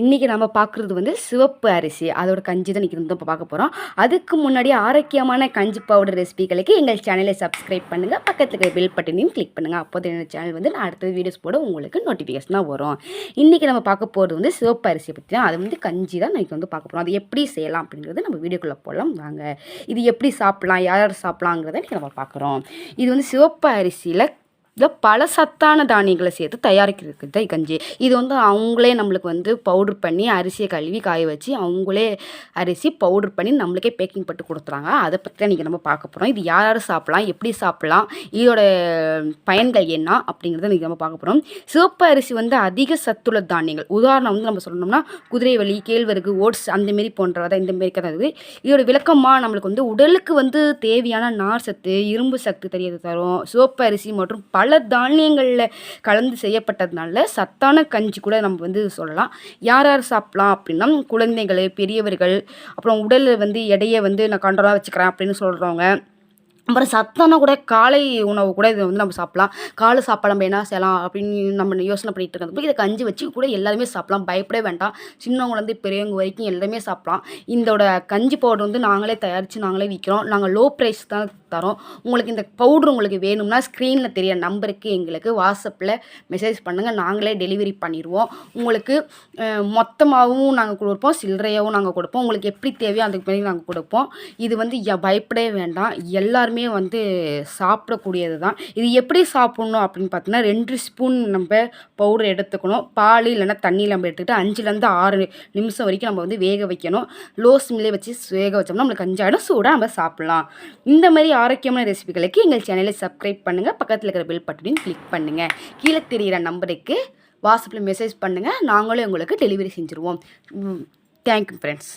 இன்றைக்கி நம்ம பார்க்குறது வந்து சிவப்பு அரிசி அதோட கஞ்சி தான் இன்றைக்கி வந்து இப்போ பார்க்க போகிறோம். அதுக்கு முன்னாடி ஆரோக்கியமான கஞ்சி பவுடர் ரெசிபிகளுக்கு எங்கள் சேனலை சப்ஸ்கிரைப் பண்ணுங்கள். பக்கத்தில் இருக்கிற பெல் பட்டனையும் கிளிக் பண்ணுங்கள். அப்போ தான் என்னோடய சேனல் வந்து நான் அடுத்த வீடியோஸ் போட உங்களுக்கு நோட்டிஃபிகேஷனாக வரும். இன்றைக்கி நம்ம பார்க்க போகிறது வந்து சிவப்பு அரிசியை பற்றி தான். அது வந்து கஞ்சி தான் இன்றைக்கி வந்து பார்க்க போகிறோம். அது எப்படி செய்யலாம் அப்படிங்கிறது நம்ம வீடியோக்குள்ளே போடலாம் வாங்க. இது எப்படி சாப்பிட்லாம், யார் யார் சாப்பிட்லாங்கிறத இன்றைக்கி நம்ம பார்க்குறோம். இது வந்து சிவப்பு அரிசியில் இதில் பல சத்தான தானியங்களை சேர்த்து தயாரிக்கிறதுக்கு தான் கஞ்சி. இது வந்து அவங்களே நம்மளுக்கு வந்து பவுட்ரு பண்ணி அரிசியை கழுவி காய வச்சு அவங்களே அரிசி பவுட்ரு பண்ணி நம்மளுக்கே பேக்கிங் போட்டு கொடுத்துறாங்க. அதை பற்றி தான் இன்றைக்கி நம்ம பார்க்க போகிறோம். இது யார் யார் சாப்பிட்லாம், எப்படி சாப்பிட்லாம், இதோட பயன்கள் என்ன அப்படிங்கிறத இன்றைக்கி நம்ம பார்க்க போகிறோம். சிவப்பு அரிசி வந்து அதிக சத்துள்ள தானியங்கள். உதாரணம் வந்து நம்ம சொல்லணும்னா குதிரைவலி, கேழ்வரகு, ஓட்ஸ் அந்தமாரி போன்றவை தான் இந்தமாரி கதை. இதோட விளக்கமாக நம்மளுக்கு வந்து உடலுக்கு வந்து தேவையான நார் சத்து, இரும்பு சத்து தெரியறது தரும். சிவப்பு அரிசி மற்றும் பல தானியங்களில் கலந்து செய்யப்பட்டதுனால சத்தான கஞ்சி கூட நம்ம வந்து சொல்லலாம். யார் யார் சாப்பிட்லாம் அப்படின்னா குழந்தைகள், பெரியவர்கள், அப்புறம் உடலில் வந்து எடையை வந்து நான் கண்ட்ரோலாக வச்சுக்கிறேன் அப்படின்னு சொல்கிறவங்க, அப்புறம் சத்தான கூட காலை உணவு கூட இதை வந்து நம்ம சாப்பிட்லாம். காலை சாப்பாடு நம்ம என்ன செய்யலாம் அப்படின்னு நம்ம யோசனை பண்ணிட்டு இருக்கிறது இதை கஞ்சி வச்சு கூட எல்லாருமே சாப்பிட்லாம். பயப்படவே வேண்டாம். சின்னவங்கலேருந்து பெரியவங்க வரைக்கும் எல்லாருமே சாப்பிட்லாம். இதோட கஞ்சி பவுடர் வந்து நாங்களே தயாரித்து நாங்களே விற்கிறோம். நாங்கள் லோ ப்ரைஸ் தான் தரோம். உங்களுக்கு இந்த பவுட்ரு உங்களுக்கு வேணும்னா ஸ்க்ரீனில் தெரிய நம்பருக்கு எங்களுக்கு வாட்ஸ்அப்பில் மெசேஜ் பண்ணுங்கள். நாங்களே டெலிவரி பண்ணிடுவோம். உங்களுக்கு மொத்தமாகவும் நாங்கள் கொடுப்போம், சில்லறையாகவும் நாங்கள் கொடுப்போம். உங்களுக்கு எப்படி தேவையோ அதுக்கு மாதிரி நாங்கள் கொடுப்போம். இது வந்து பயப்படவே வேண்டாம். எல்லாருமே வந்து சாப்பிடக்கூடியது தான். இது எப்படி சாப்பிட்ணும் அப்படின்னு பார்த்தீங்கன்னா 2 ஸ்பூன் நம்ம பவுடர் எடுத்துக்கணும். பால் இல்லைன்னா தண்ணியில் நம்ம எடுத்துக்கிட்டு 5லேருந்து 6 நிமிஷம் வரைக்கும் நம்ம வந்து வேக வைக்கணும். லோ சிம்லேயே வச்சு வேக வச்சோம்னா நம்மளுக்கு கஞ்சாயிடும். சூடாக நம்ம சாப்பிட்லாம். இந்த மாதிரி ஆரோக்கியமான ரெசிபிகளுக்கு எங்கள் சேனலை சப்ஸ்கிரைப் பண்ணுங்கள். பக்கத்தில் இருக்கிற பெல் பட்டனையும் கிளிக் பண்ணுங்கள். கீழே தெரிகிற நம்பருக்கு வாட்ஸ்அப்பில் மெசேஜ் பண்ணுங்கள். நாங்களும் உங்களுக்கு டெலிவரி செஞ்சுருவோம். Thank you friends.